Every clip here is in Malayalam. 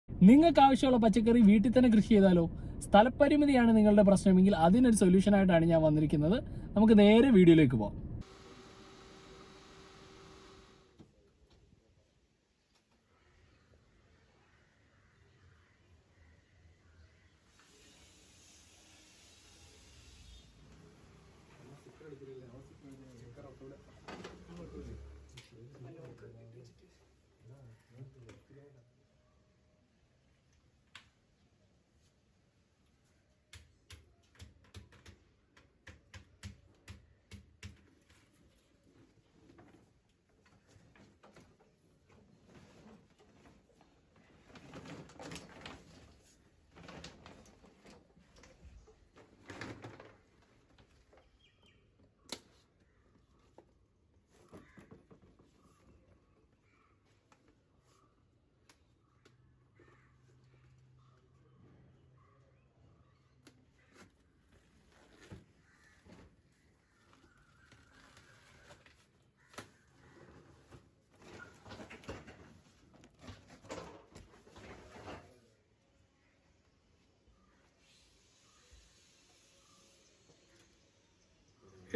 നിങ്ങൾക്ക് ആവശ്യമുള്ള പച്ചക്കറി വീട്ടിൽ തന്നെ കൃഷി ചെയ്താലോ? സ്ഥലപരിമിതിയാണ് നിങ്ങളുടെ പ്രശ്നമെങ്കിൽ അതിനൊരു സൊല്യൂഷനായിട്ടാണ് ഞാൻ വന്നിരിക്കുന്നത്. നമുക്ക് നേരെ വീഡിയോയിലേക്ക് പോകാം.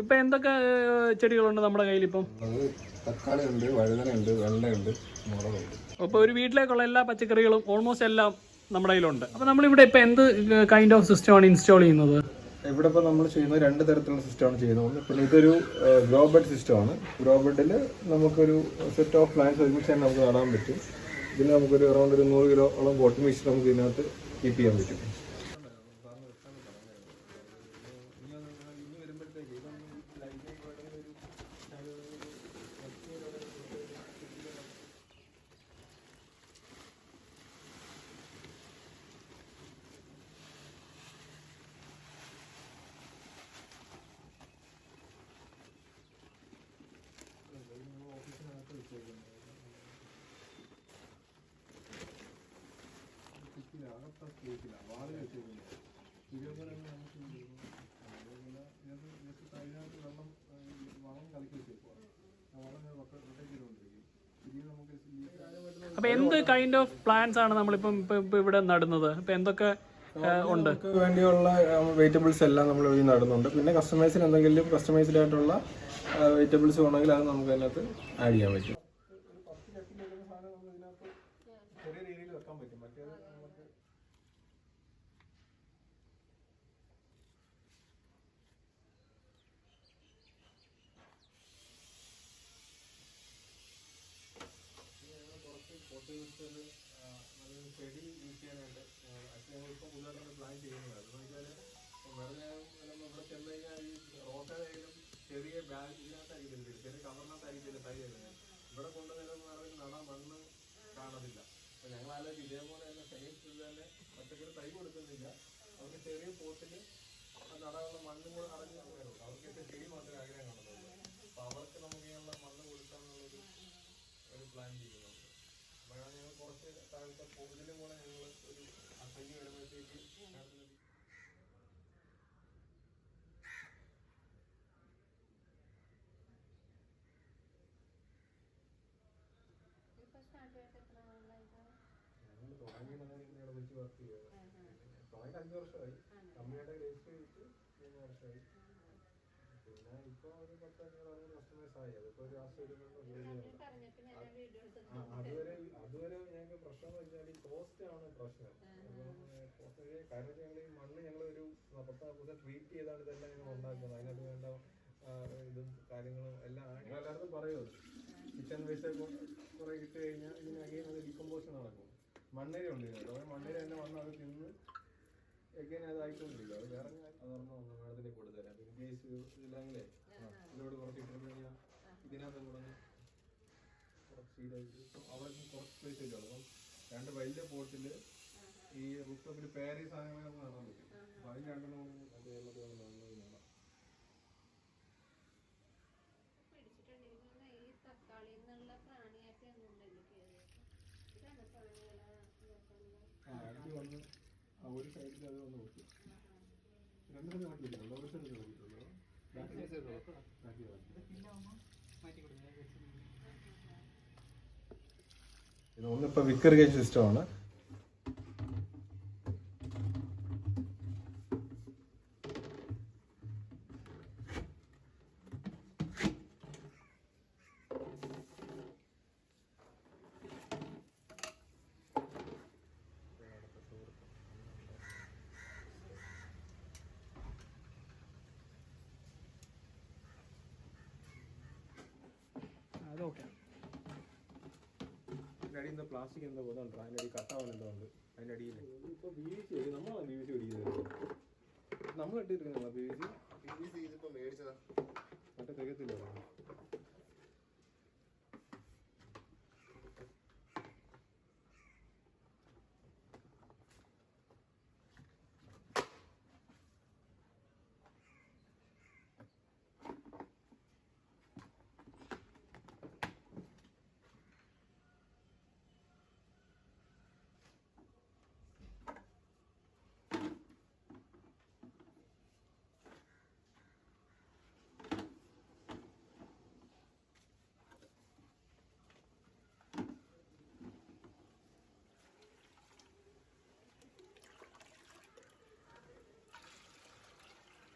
ഇപ്പം എന്തൊക്കെ ചെടികളുണ്ട് നമ്മുടെ കയ്യിൽ? ഇപ്പം തക്കാളി ഉണ്ട്, വഴുതനയുണ്ട്, വെണ്ടയുണ്ട്, മുളകുണ്ട്. അപ്പോൾ ഒരു വീട്ടിലേക്കുള്ള എല്ലാ പച്ചക്കറികളും ഓൾമോസ്റ്റ് എല്ലാം നമ്മുടെ കയ്യിലുണ്ട്. അപ്പോൾ നമ്മളിവിടെ ഇപ്പം എന്ത് കൈൻഡ് ഓഫ് സിസ്റ്റമാണ് ഇൻസ്റ്റാൾ ചെയ്യുന്നത്? ഇവിടെ ഇപ്പോൾ നമ്മൾ ചെയ്യുന്നത് 2 തരത്തിലുള്ള സിസ്റ്റമാണ് ചെയ്യുന്നത്. പിന്നെ ഇതൊരു ഗ്രോ ബെഡ് സിസ്റ്റമാണ്. ഗ്രോ ബെഡിൽ നമുക്കൊരു സെറ്റ് ഓഫ് പ്ലാന്റ്സ് ഒരുമിച്ച് തന്നെ നമുക്ക് നടാൻ പറ്റും. ഇതിൽ നമുക്കൊരു അറൗണ്ട് ഒരു 100 കിലോളം പോട്ടിംഗ് മിക്സ് നമുക്ക് ഇതിനകത്ത് കീപ്പ് ചെയ്യാൻ പറ്റും. അപ്പോൾ എന്ത് കൈൻഡ് ഓഫ് പ്ലാന്റ്സ് ആണ് നമ്മളിപ്പം ഇവിടെ നടുന്നത്? ഇപ്പം എന്തൊക്കെ ഉണ്ട്? വേണ്ടിയുള്ള വെജിറ്റബിൾസ് എല്ലാം നമ്മൾ ഇവിടെ നടുന്നുണ്ട്. പിന്നെ കസ്റ്റമൈസിന് എന്തെങ്കിലും കസ്റ്റമൈസ്ഡ് ആയിട്ടുള്ള വെജിറ്റബിൾസ് വേണമെങ്കിൽ അത് നമുക്ക് അതിനകത്ത് ആഡ് ചെയ്യാൻ പറ്റും. ചെറിയ രീതിയിൽ വെക്കാൻ പറ്റും. മറ്റേത് നമുക്ക് ചെടി യൂസ് ചെയ്യാനായിട്ട് ഞങ്ങളിപ്പോൾ പുതുതായിട്ടാണ് പ്ലാൻ ചെയ്യുന്നത്. അതെന്ന് വെച്ചാൽ വെറുതെ ഇവിടെ ചെന്ന് കഴിഞ്ഞാൽ ഈ റോട്ടയിലും ചെറിയ ബാഗ് ഇതിനകത്തായിരിക്കും, ചെറിയ കവറിനകത്തായിരിക്കും തൈ വരുന്നത്. ഇവിടെ കൊണ്ടുവന്നില്ലെന്ന് പറഞ്ഞാൽ നടാൻ മണ്ണ് കാണത്തില്ല. അപ്പോൾ ഞങ്ങൾ ആലോചിച്ച് ഇതേപോലെ തന്നെ സെയിം ഇത് തന്നെ പച്ചക്കറി തൈ കൊടുക്കുന്നില്ല, അവർക്ക് ചെറിയ പോട്ടിൽ നടാനുള്ള മണ്ണും കൂടെ അറിഞ്ഞ് വേണം. അവർക്കൊക്കെ ചെടി മാത്രമേ ആഗ്രഹം കാണുന്നുള്ളൂ. അപ്പോൾ അവർക്ക് നമുക്ക് ഇതിനുള്ള മണ്ണ് കൊടുക്കാന്നുള്ളൊരു പ്ലാൻ ചെയ്യുന്നുണ്ട്. അപ്പോഴാണ് ഞങ്ങൾ കുറച്ച് കാലത്തെ ഇതിലും കൂടെ ഞങ്ങൾ ഒരു തൈ വരുമ്പോഴത്തേക്ക് ഞങ്ങൾ തുടങ്ങിയതാണ് വിളിച്ച് വർക്ക് ചെയ്യുക. തുടങ്ങിയിട്ട് 5 വർഷമായി. കമ്പനിയുടെ രജിസ്റ്റർ ചെയ്തിട്ട് 3 വർഷമായി. പിന്നെ ഇപ്പോൾ ഒരു 10-5 കസ്റ്റമേഴ്സ് ആയി. അതിപ്പോൾ ഒരു അതുവരെ ഞങ്ങൾക്ക് പ്രശ്നം എന്ന് വെച്ചാൽ ഈ കോസ്റ്റ് ആണ് പ്രശ്നം. കാരണം ഞങ്ങൾ ഈ മണ്ണ് ഞങ്ങളൊരു 10% ട്രീറ്റ് ചെയ്താണ് ഇതെല്ലാം ഞങ്ങൾ ഉണ്ടാക്കുന്നത്. അതിനകത്ത് വേണ്ട ഇതും കാര്യങ്ങളും എല്ലാം എല്ലായിടത്തും പറയുമോ, കിച്ചൺ വേസ്റ്റ് കുറെ ഇട്ട് കഴിഞ്ഞാൽ ഇതിന് അഗെയിൻ അത് ഡീകമ്പോഷൻ നടക്കും. മണ്ണേരി ഉണ്ട് ഇതിനകത്ത്. അപ്പോൾ മണ്ണേരി തന്നെ വന്ന് അത് തിന്ന് എഗെയിൻ അതായിക്കൊണ്ടിരിക്കും. അത് വേറെ അതൊന്നും മേഡത്തിലേക്ക് കൊടുത്തരാം. ഇൻ കേസ് ഇതില്ലെങ്കിലേ ഇതിലോട് കുറച്ച് ഇട്ട് കഴിഞ്ഞാൽ ഇതിനകത്ത് കൂടെ കുറച്ച് അവിടെ കുറച്ച് സ്പേസ് ഇല്ല. അപ്പം 2 വലിയ പോട്ടിൽ ഈ റൂഫ് ടോപ്പിൽ പേരി സാധനങ്ങളൊക്കെ നടാൻ പറ്റും. അപ്പം അതിന് 2 കേരളത്തിൽ നടാം. അത് വന്ന് ഒരു സൈഡിൽ അത് വന്ന് വെക്കും. 2 നാട്ടി വെച്ചിട്ടുണ്ടോ? ഒരു സൈഡിൽ നോക്കിയിട്ടുള്ളൂ. ബാക്കി ഒന്നിപ്പോൾ വിക്കർ ഗേജ് സിസ്റ്റമാണ്. അതൊക്കെ അതിൻ്റെ അടിയിൽ നിന്ന് പ്ലാസ്റ്റിക് എന്തോ പോകുന്നുണ്ട്, അതിൻ്റെ അടിയിൽ കട്ടാവാൻ എന്തോ ഉണ്ട് അതിൻ്റെ അടിയിൽ. ഇപ്പോൾ പി വി സി നമ്മളാണ് പി വി സി പിടിക്കുന്നത്. നമ്മൾ ഇട്ടിരിക്കുന്നതാണ് പി വി സി ഇതിപ്പോൾ മേടിച്ചതാ, മറ്റേ തികത്തില്ല.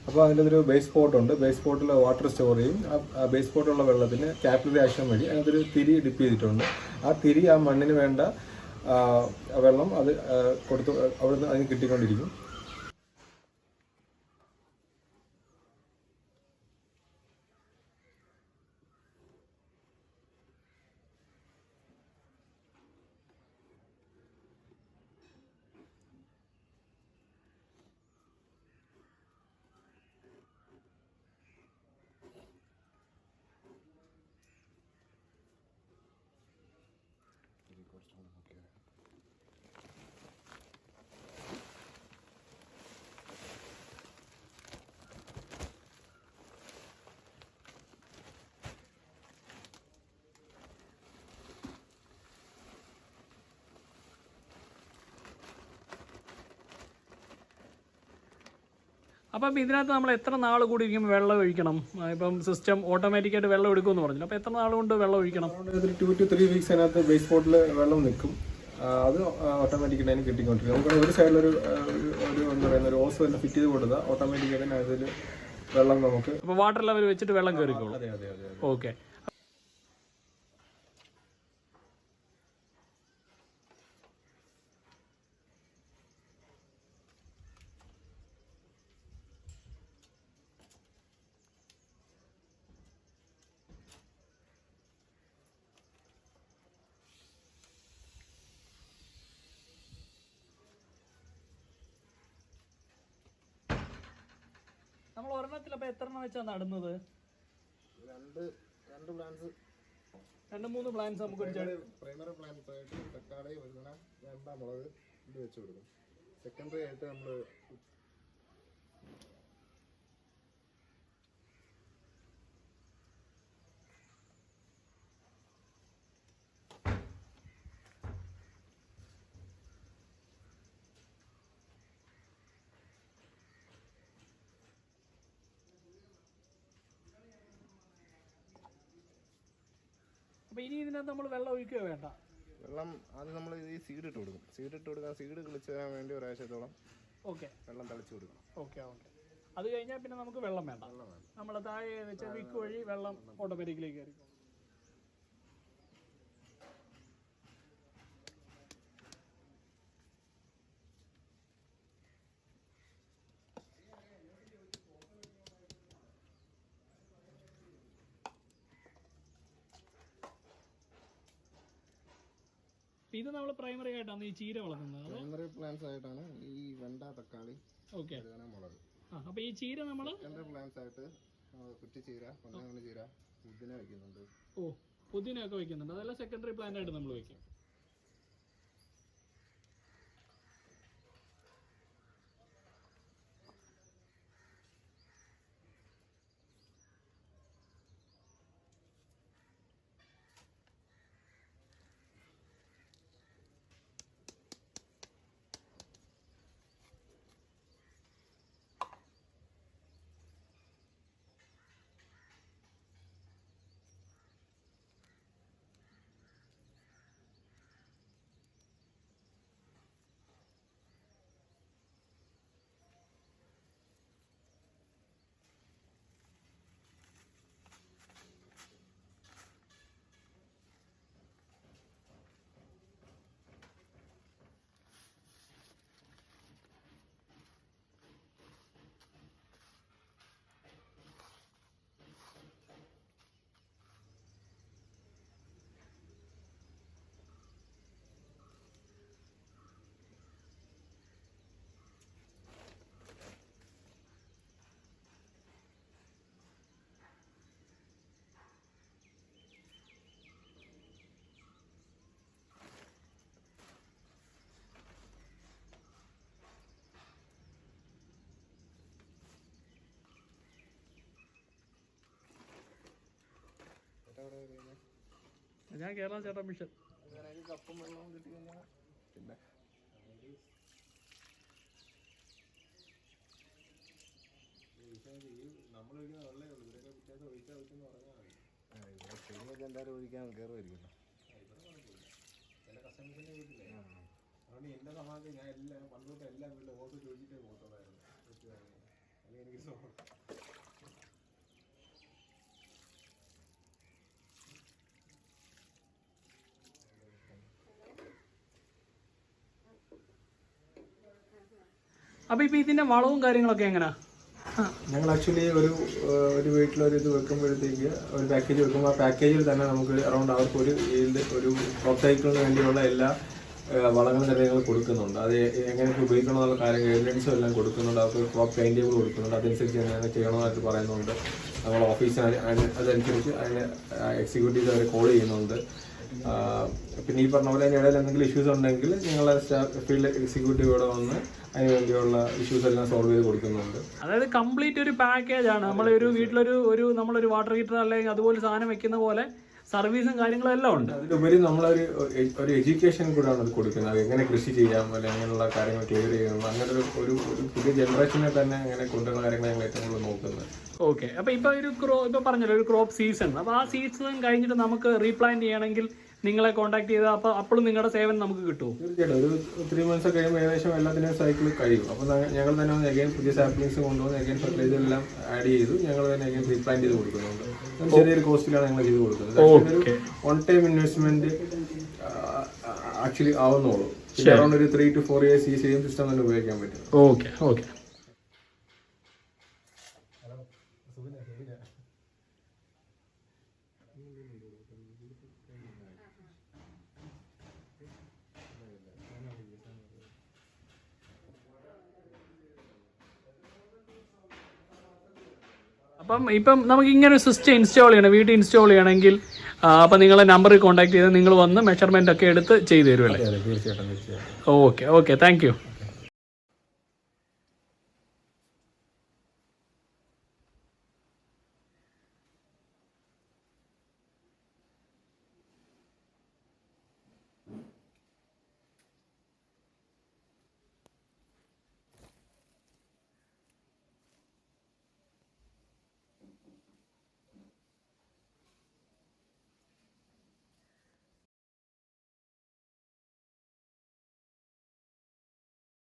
അപ്പോൾ അതിൻ്റെ ഒരു ബേസ് പോട്ടുണ്ട്. ബേസ് പോട്ടിൽ വാട്ടർ സ്റ്റോർ ചെയ്യും. ആ ബേസ് പോട്ടുള്ള വെള്ളത്തിന് കാപ്പിലറി ആക്ഷൻ വഴി അതിനകത്തൊരു തിരി ഡിപ്പ് ചെയ്തിട്ടുണ്ട്. ആ തിരി ആ മണ്ണിന് വേണ്ട വെള്ളം അത് കൊടുത്ത് അവിടുന്ന് അതിന് കിട്ടിക്കൊണ്ടിരിക്കും. അപ്പം ഇതിനകത്ത് നമ്മൾ എത്ര നാൾ കൂടി ഇരിക്കുമ്പോൾ വെള്ളം ഒഴിക്കണം? ഇപ്പം സിസ്റ്റം ഓട്ടോമാറ്റിക്കായിട്ട് വെള്ളം എടുക്കുമെന്ന് പറഞ്ഞു. അപ്പോൾ എത്ര നാൾ കൊണ്ട് വെള്ളം ഒഴിക്കണം? 2 to 3 വീക്സ് അതിനകത്ത് ബേസ് പോട്ടിൽ വെള്ളം നിൽക്കും. അത് ഓട്ടോമാറ്റിക്കായിട്ട് അതിന് കിട്ടിക്കൊണ്ടിരിക്കും. നമുക്ക് ഒരു സൈഡിലൊരു എന്താ പറയുന്ന ഒരു ഓസ് തന്നെ ഫിറ്റ് ചെയ്ത് കൊടുത്താൽ ഓട്ടോമാറ്റിക്കായിട്ട് അതിൽ വെള്ളം നമുക്ക് അപ്പോൾ വാട്ടർ ലെവൽ വെച്ചിട്ട് വെള്ളം കയറിക്കോളും. അതെ അതെ അതെ. ഓക്കെ. നമ്മൾ ഒരെണ്ണത്തിൽ അപ്പോൾ എത്ര എണ്ണം വെച്ചാണ് നടുന്നത്? 2-3 പ്ലാന്റ്സ് നമുക്ക് പ്രൈമറി പ്ലാന്റ്സ് ആയിട്ട് തക്കാളി, വഴുതന, വെണ്ട, മുളക് ഇത് വെച്ച് കൊടുക്കും. സെക്കൻഡറി ആയിട്ട് നമ്മൾ അപ്പോൾ ഇനി ഇതിനകത്ത് നമ്മൾ വെള്ളം ഒഴിക്കുക വേണ്ട? വെള്ളം ആദ്യം നമ്മൾ ഈ സീഡ് ഇട്ട് കൊടുക്കും. സീഡ് കിളിച്ച് വരാൻ വേണ്ടി ഒരാഴ്ചത്തോളം ഓക്കെ വെള്ളം തളിച്ച് കൊടുക്കണം. ഓക്കെ. അത് കഴിഞ്ഞാൽ പിന്നെ നമുക്ക് വെള്ളം വേണ്ട. നമ്മൾ താഴെ വെച്ച വിക്ക് വഴി വെള്ളം ഓട്ടോമാറ്റിക്കലേക്ക് കയറി. ഇത് നമ്മൾ പ്രൈമറി ആയിട്ടാണ് ഈ ചീര വളർത്തുന്നത്? പ്രൈമറി പ്ലാന്റ്സ് ആയിട്ടാണ് ഈ വെണ്ട, തക്കാളി, ഓക്കെ, മുളക്. അപ്പോൾ ഈ ചീര നമ്മൾ സെക്കൻഡറി പ്ലാന്റ്സ് ആയിട്ട് കുറ്റിച്ചീര, പൊന്നാങ്കണ്ണി ചീര, പുതിന വെക്കുന്നുണ്ട്. പുതിന ഒക്കെ വെക്കുന്നുണ്ട്. അതെല്ലാം സെക്കൻഡറി പ്ലാന്റ് ആയിട്ട് നമ്മൾ വെക്കും. ഞാൻ കേരള ചേട്ടാ മിഷൻ. കപ്പും വെള്ളവും കിട്ടി കഴിഞ്ഞാൽ പിന്നെ നമ്മളൊഴിക്കുന്ന വെള്ളമേ ഉള്ളൂ. ഇവരൊക്കെ വ്യത്യാസം ഒഴിച്ചെന്ന് പറഞ്ഞാൽ മതി. എല്ലാവരും ഒഴിക്കാൻ കയറുമായിരിക്കുമല്ലോ. ചില കസ്റ്റമേഴ്സിൻ്റെ വീട്ടിലേ അതുകൊണ്ട് എൻ്റെ സമാജത്തിൽ ഞാൻ എല്ലാം പണ്ടോട്ട് എല്ലാം വീട്ടിൽ ഓർത്ത് ചോദിച്ചിട്ടേ പോകത്തുള്ളായിരുന്നു. അല്ലെങ്കിൽ എനിക്ക് അപ്പോൾ ഇപ്പോൾ ഇതിൻ്റെ വളവും കാര്യങ്ങളൊക്കെ എങ്ങനെയാ? ഞങ്ങൾ ആക്ച്വലി ഒരു വീട്ടിലൊരു ഇത് വെക്കുമ്പോഴത്തേക്ക് ഒരു പാക്കേജ് വെക്കുമ്പോൾ ആ പാക്കേജിൽ തന്നെ നമുക്ക് അറൗണ്ട് അവർക്ക് ഒരു ക്രോപ്പ് സൈക്കിളിന് വേണ്ടിയുള്ള എല്ലാ വളങ്ങളും തന്നെ ഞങ്ങൾ കൊടുക്കുന്നുണ്ട്. അത് എങ്ങനെയൊക്കെ ഉപയോഗിക്കണം എന്നുള്ള കാര്യം ഗൈഡൻസും എല്ലാം കൊടുക്കുന്നുണ്ട്. അവർക്ക് ക്രോപ്പ് ടൈം ടേബിൾ കൊടുക്കുന്നുണ്ട്. അതനുസരിച്ച് എങ്ങനെ ചെയ്യണമെന്നായിട്ട് പറയുന്നുണ്ട്. നമ്മൾ ഓഫീസിന് അതനുസരിച്ച് അതിന് എക്സിക്യൂട്ടീവ് അവരെ കോൾ ചെയ്യുന്നുണ്ട്. പിന്നെ ഈ പറഞ്ഞ പോലെ അതിൻ്റെ ഇടയിൽ എന്തെങ്കിലും ഇഷ്യൂസ് ഉണ്ടെങ്കിൽ ഞങ്ങളെ ഫീൽഡ് എക്സിക്യൂട്ടീവ് ഇവിടെ വന്ന് അതിന് വേണ്ടിയുള്ള ഇഷ്യൂസ് എല്ലാം സോൾവ് ചെയ്ത് കൊടുക്കുന്നുണ്ട്. അതായത് കംപ്ലീറ്റ് ഒരു പാക്കേജ് ആണ്. നമ്മളൊരു വീട്ടിലൊരു നമ്മളൊരു വാട്ടർ ഹീറ്റർ അല്ലെങ്കിൽ അതുപോലെ സാധനം വെക്കുന്ന പോലെ സർവീസും കാര്യങ്ങളും എല്ലാം ഉണ്ട്. അതിലുപരി നമ്മളൊരു എഡ്യൂക്കേഷൻ കൂടാണ് അത് കൊടുക്കുന്നത്. എങ്ങനെ കൃഷി ചെയ്യാം അല്ലെങ്കിൽ അങ്ങനെയുള്ള കാര്യങ്ങൾ ക്ലിയർ ചെയ്യണം. അങ്ങനെ ഒരു പുതിയ ജനറേഷനെ തന്നെ അങ്ങനെ കൊണ്ടുവരുന്ന കാര്യങ്ങൾ ഞങ്ങൾ ഏറ്റവും കൂടുതൽ നോക്കുന്നത്. ഓക്കെ. അപ്പോൾ ഇപ്പോൾ പറഞ്ഞല്ലോ ഒരു ക്രോപ്പ് സീസൺ. അപ്പോൾ ആ സീസൺ കഴിഞ്ഞിട്ട് നമുക്ക് റീപ്ലാന്റ് ചെയ്യണമെങ്കിൽ നിങ്ങളെ കോൺടാക്ട് ചെയ്താൽ അപ്പോഴും നിങ്ങളുടെ സേവനം നമുക്ക് കിട്ടുമോ? തീർച്ചയായിട്ടും. ഒരു 3 months കഴിയുമ്പോൾ ഏകദേശം എല്ലാത്തിനും സൈക്കിൾ കഴിയും. അപ്പോൾ ഞങ്ങൾ തന്നെ വന്ന് അഗൈൻ പുതിയ സാപ്ലിങ്സ് കൊണ്ടുവന്ന് അഗൈൻ ഫെർട്ടിലൈസർ എല്ലാം ആഡ് ചെയ്തു ഞങ്ങൾ തന്നെ അഗൈൻ റീപ്ലാന്റ് ചെയ്ത് കൊടുക്കുന്നുണ്ട്. ചെറിയൊരു കോസ്റ്റിലാണ് ഞങ്ങൾ ചെയ്ത് കൊടുക്കുന്നത്. ഒരു വൺ ടൈം ഇൻവെസ്റ്റ്മെന്റ് ആക്ച്വലി ആവുന്നുള്ളൂ. അറൗണ്ട് ഒരു 3 to 4 years ഈ സെയിം സിസ്റ്റം തന്നെ ഉപയോഗിക്കാൻ പറ്റും. Okay okay. ഇപ്പം നമുക്ക് ഇങ്ങനെ ഒരു സിസ്റ്റം ഇൻസ്റ്റാൾ ചെയ്യണം, വീട്ടിൽ ഇൻസ്റ്റാൾ ചെയ്യണമെങ്കിൽ അപ്പം നിങ്ങളെ നമ്പറിൽ കോൺടാക്ട് ചെയ്ത് നിങ്ങൾ വന്ന് മെഷർമെൻ്റ് ഒക്കെ എടുത്ത് ചെയ്തു തരുമല്ലേ? തീർച്ചയായിട്ടും. Okay okay, thank you.